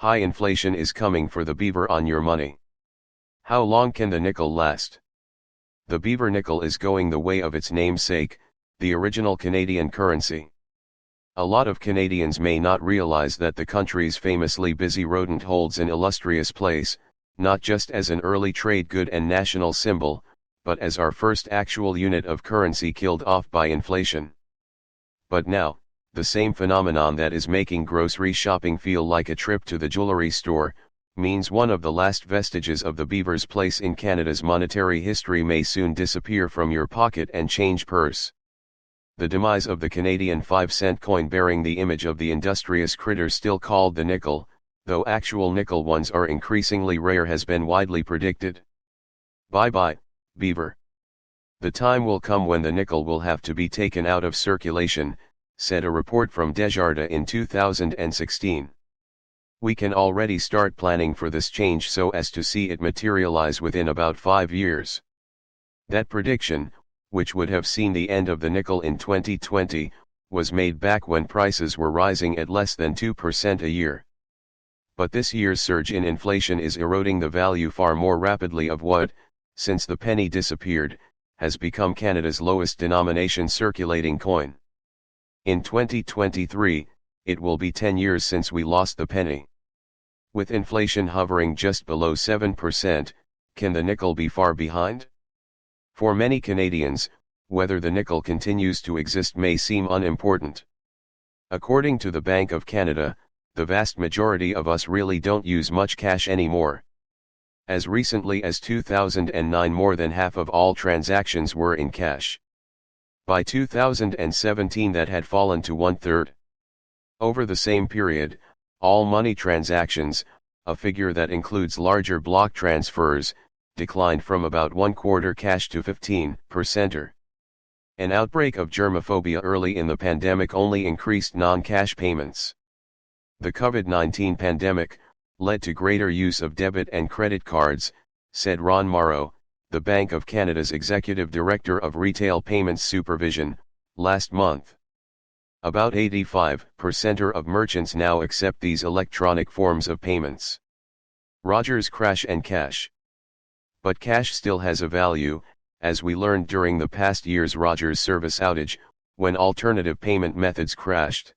High inflation is coming for the beaver on your money. How long can the nickel last? The beaver nickel is going the way of its namesake, the original Canadian currency. A lot of Canadians may not realize that the country's famously busy rodent holds an illustrious place, not just as an early trade good and national symbol, but as our first actual unit of currency killed off by inflation. But now, the same phenomenon that is making grocery shopping feel like a trip to the jewelry store, means one of the last vestiges of the beaver's place in Canada's monetary history may soon disappear from your pocket and change purse. The demise of the Canadian 5-cent coin bearing the image of the industrious critter still called the nickel, though actual nickel ones are increasingly rare, has been widely predicted. Bye-bye, beaver. The time will come when the nickel will have to be taken out of circulation, said a report from Desjardins in 2016. We can already start planning for this change so as to see it materialize within about 5 years. That prediction, which would have seen the end of the nickel in 2020, was made back when prices were rising at less than 2% a year. But this year's surge in inflation is eroding the value far more rapidly of what, since the penny disappeared, has become Canada's lowest denomination circulating coin. In 2023, it will be 10 years since we lost the penny. With inflation hovering just below 7%, can the nickel be far behind? For many Canadians, whether the nickel continues to exist may seem unimportant. According to the Bank of Canada, the vast majority of us really don't use much cash anymore. As recently as 2009, more than half of all transactions were in cash. By 2017, that had fallen to 1/3. Over the same period, all money transactions, a figure that includes larger block transfers, declined from about 1/4 cash to 15%. An outbreak of germophobia early in the pandemic only increased non-cash payments. The COVID-19 pandemic led to greater use of debit and credit cards, said Ron Morrow, the Bank of Canada's Executive Director of Retail Payments Supervision, last month. About 85% of merchants now accept these electronic forms of payments. Rogers crash and cash. But cash still has a value, as we learned during the past year's Rogers service outage, when alternative payment methods crashed.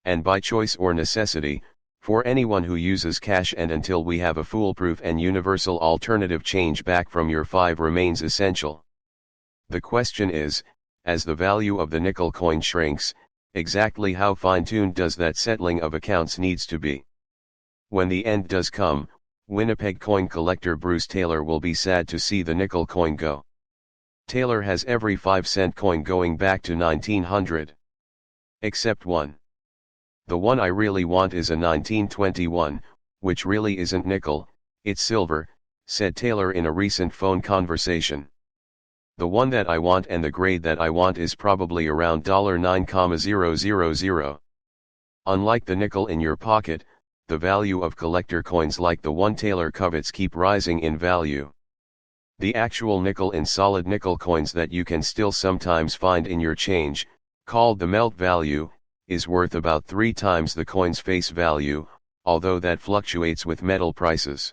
And by choice or necessity, for anyone who uses cash, and until we have a foolproof and universal alternative, change back from your 5 remains essential. The question is, as the value of the nickel coin shrinks, exactly how fine-tuned does that settling of accounts needs to be? When the end does come, Winnipeg coin collector Bruce Taylor will be sad to see the nickel coin go. Taylor has every 5-cent coin going back to 1900. Except one. The one I really want is a 1921, which really isn't nickel, it's silver, said Taylor in a recent phone conversation. The one that I want and the grade that I want is probably around $9,000. Unlike the nickel in your pocket, the value of collector coins like the one Taylor covets keep rising in value. The actual nickel in solid nickel coins that you can still sometimes find in your change, called the melt value, is worth about 3 times the coin's face value, although that fluctuates with metal prices.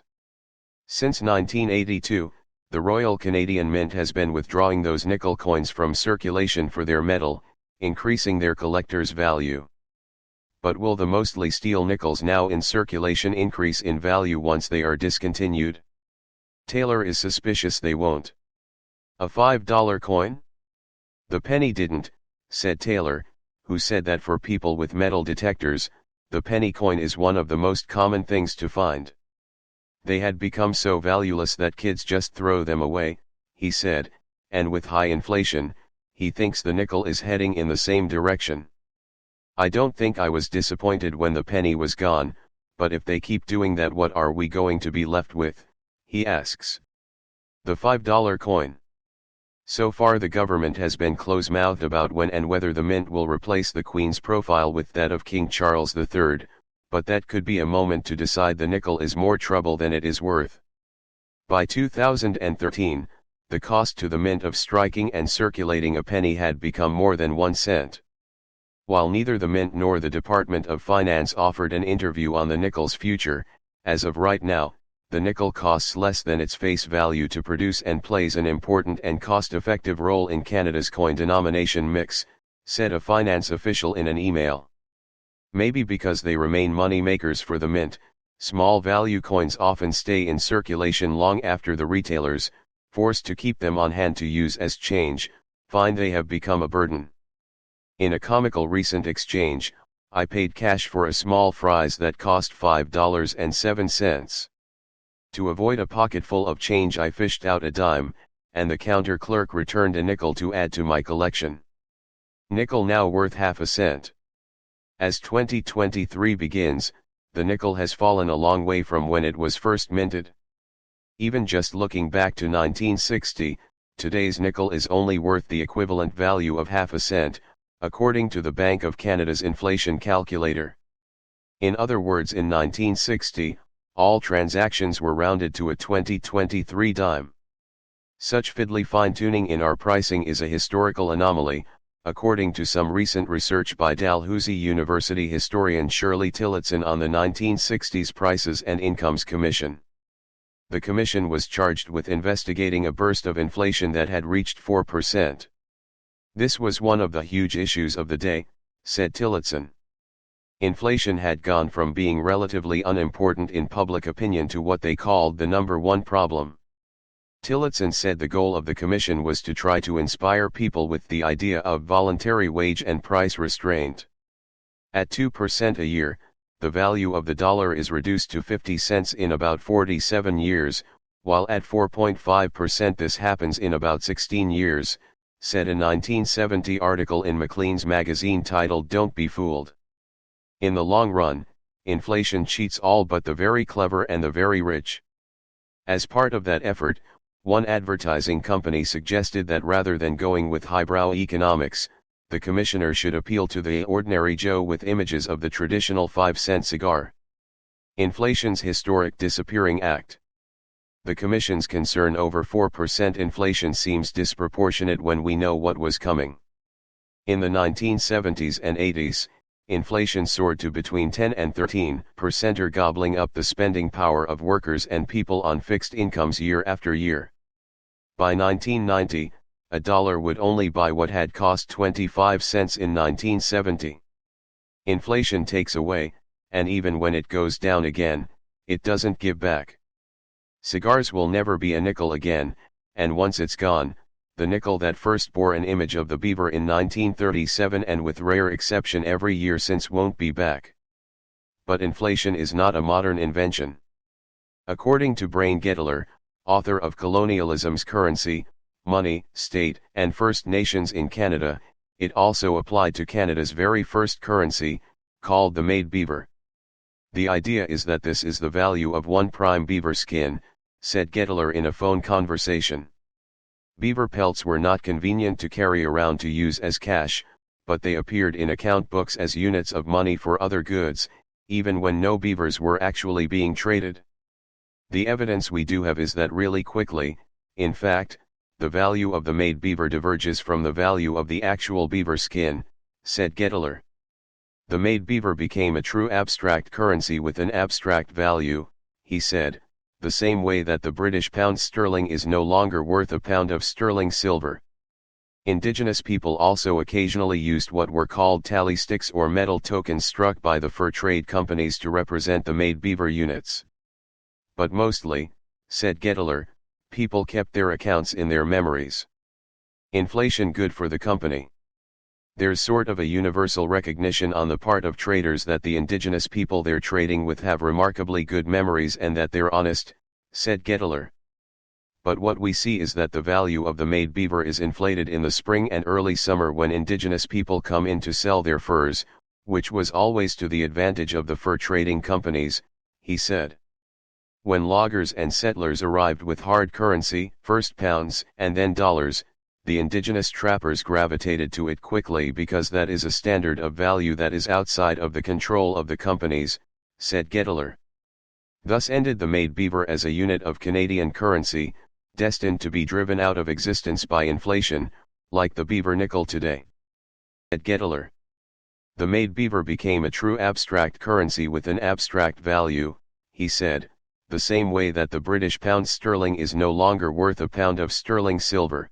Since 1982, the Royal Canadian Mint has been withdrawing those nickel coins from circulation for their metal, increasing their collector's value. But will the mostly steel nickels now in circulation increase in value once they are discontinued? Taylor is suspicious they won't. A $5 coin? The penny didn't, said Taylor, who said that for people with metal detectors, the penny coin is one of the most common things to find. They had become so valueless that kids just throw them away, he said, and with high inflation, he thinks the nickel is heading in the same direction. I don't think I was disappointed when the penny was gone, but if they keep doing that, what are we going to be left with? He asks. The $5 coin. So far the government has been close-mouthed about when and whether the mint will replace the Queen's profile with that of King Charles III, but that could be a moment to decide the nickel is more trouble than it is worth. By 2013, the cost to the mint of striking and circulating a penny had become more than 1 cent. While neither the Mint nor the Department of Finance offered an interview on the nickel's future, as of right now, the nickel costs less than its face value to produce and plays an important and cost-effective role in Canada's coin denomination mix, said a finance official in an email. Maybe because they remain money makers for the Mint, small value coins often stay in circulation long after the retailers, forced to keep them on hand to use as change, find they have become a burden. In a comical recent exchange, I paid cash for a small fries that cost $5.07. To avoid a pocketful of change I fished out a dime, and the counter clerk returned a nickel to add to my collection. Nickel now worth half a cent. As 2023 begins, the nickel has fallen a long way from when it was first minted. Even just looking back to 1960, today's nickel is only worth the equivalent value of half a cent, according to the Bank of Canada's inflation calculator. In other words, in 1960, all transactions were rounded to a 2023 dime. Such fiddly fine-tuning in our pricing is a historical anomaly, according to some recent research by Dalhousie University historian Shirley Tillotson on the 1960s Prices and Incomes Commission. The commission was charged with investigating a burst of inflation that had reached 4%. This was one of the huge issues of the day, said Tillotson. Inflation had gone from being relatively unimportant in public opinion to what they called the number one problem. Tillotson said the goal of the commission was to try to inspire people with the idea of voluntary wage and price restraint. At 2% a year, the value of the dollar is reduced to 50 cents in about 47 years, while at 4.5% this happens in about 16 years, said a 1970 article in Maclean's magazine titled "Don't Be Fooled." In the long run, inflation cheats all but the very clever and the very rich. As part of that effort, one advertising company suggested that rather than going with highbrow economics, the commissioner should appeal to the ordinary Joe with images of the traditional 5-cent cigar. Inflation's historic disappearing act. The commission's concern over 4% inflation seems disproportionate when we know what was coming. In the 1970s and 80s, inflation soared to between 10 and 13%, gobbling up the spending power of workers and people on fixed incomes year after year. By 1990, a dollar would only buy what had cost 25 cents in 1970. Inflation takes away, and even when it goes down again, it doesn't give back. Cigars will never be a nickel again, and once it's gone, the nickel that first bore an image of the beaver in 1937 and with rare exception every year since won't be back. But inflation is not a modern invention. According to Brain Gettler, author of Colonialism's Currency, Money, State, and First Nations in Canada, it also applied to Canada's very first currency, called the made beaver. The idea is that this is the value of one prime beaver skin, said Gettler in a phone conversation. Beaver pelts were not convenient to carry around to use as cash, but they appeared in account books as units of money for other goods, even when no beavers were actually being traded. The evidence we do have is that really quickly, in fact, the value of the made beaver diverges from the value of the actual beaver skin, said Gettler. The made beaver became a true abstract currency with an abstract value, he said, the same way that the British pound sterling is no longer worth a pound of sterling silver. Indigenous people also occasionally used what were called tally sticks or metal tokens struck by the fur trade companies to represent the made beaver units. But mostly, said Gettler, people kept their accounts in their memories. Inflation good for the company. There's sort of a universal recognition on the part of traders that the indigenous people they're trading with have remarkably good memories and that they're honest, said Gettler. But what we see is that the value of the made beaver is inflated in the spring and early summer when indigenous people come in to sell their furs, which was always to the advantage of the fur trading companies, he said. When loggers and settlers arrived with hard currency, first pounds and then dollars, the indigenous trappers gravitated to it quickly because that is a standard of value that is outside of the control of the companies, said Gettler. Thus ended the made beaver as a unit of Canadian currency, destined to be driven out of existence by inflation, like the beaver nickel today. Said Gettler. The made beaver became a true abstract currency with an abstract value, he said, the same way that the British pound sterling is no longer worth a pound of sterling silver.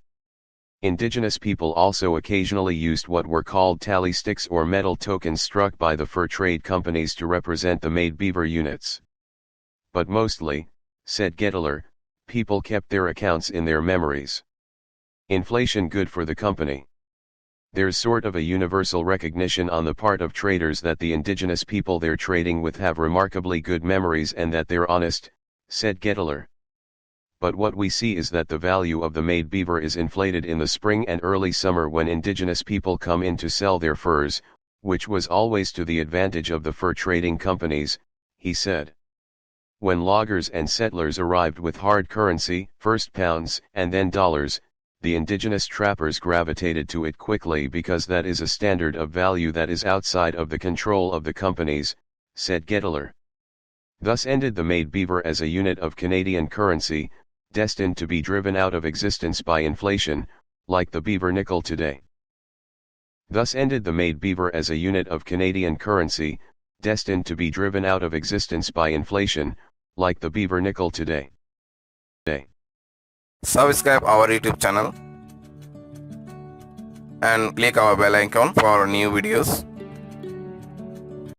Indigenous people also occasionally used what were called tally sticks or metal tokens struck by the fur trade companies to represent the made beaver units. But mostly, said Gettler, people kept their accounts in their memories. Inflation good for the company. There's sort of a universal recognition on the part of traders that the indigenous people they're trading with have remarkably good memories and that they're honest, said Gettler. But what we see is that the value of the made beaver is inflated in the spring and early summer when indigenous people come in to sell their furs, which was always to the advantage of the fur trading companies, he said. When loggers and settlers arrived with hard currency, first pounds and then dollars, the indigenous trappers gravitated to it quickly because that is a standard of value that is outside of the control of the companies, said Gettler. Thus ended the made beaver as a unit of Canadian currency, destined to be driven out of existence by inflation, like the beaver nickel today. Thus ended the made beaver as a unit of Canadian currency, destined to be driven out of existence by inflation, like the beaver nickel today. Subscribe our YouTube channel and click our bell icon for new videos.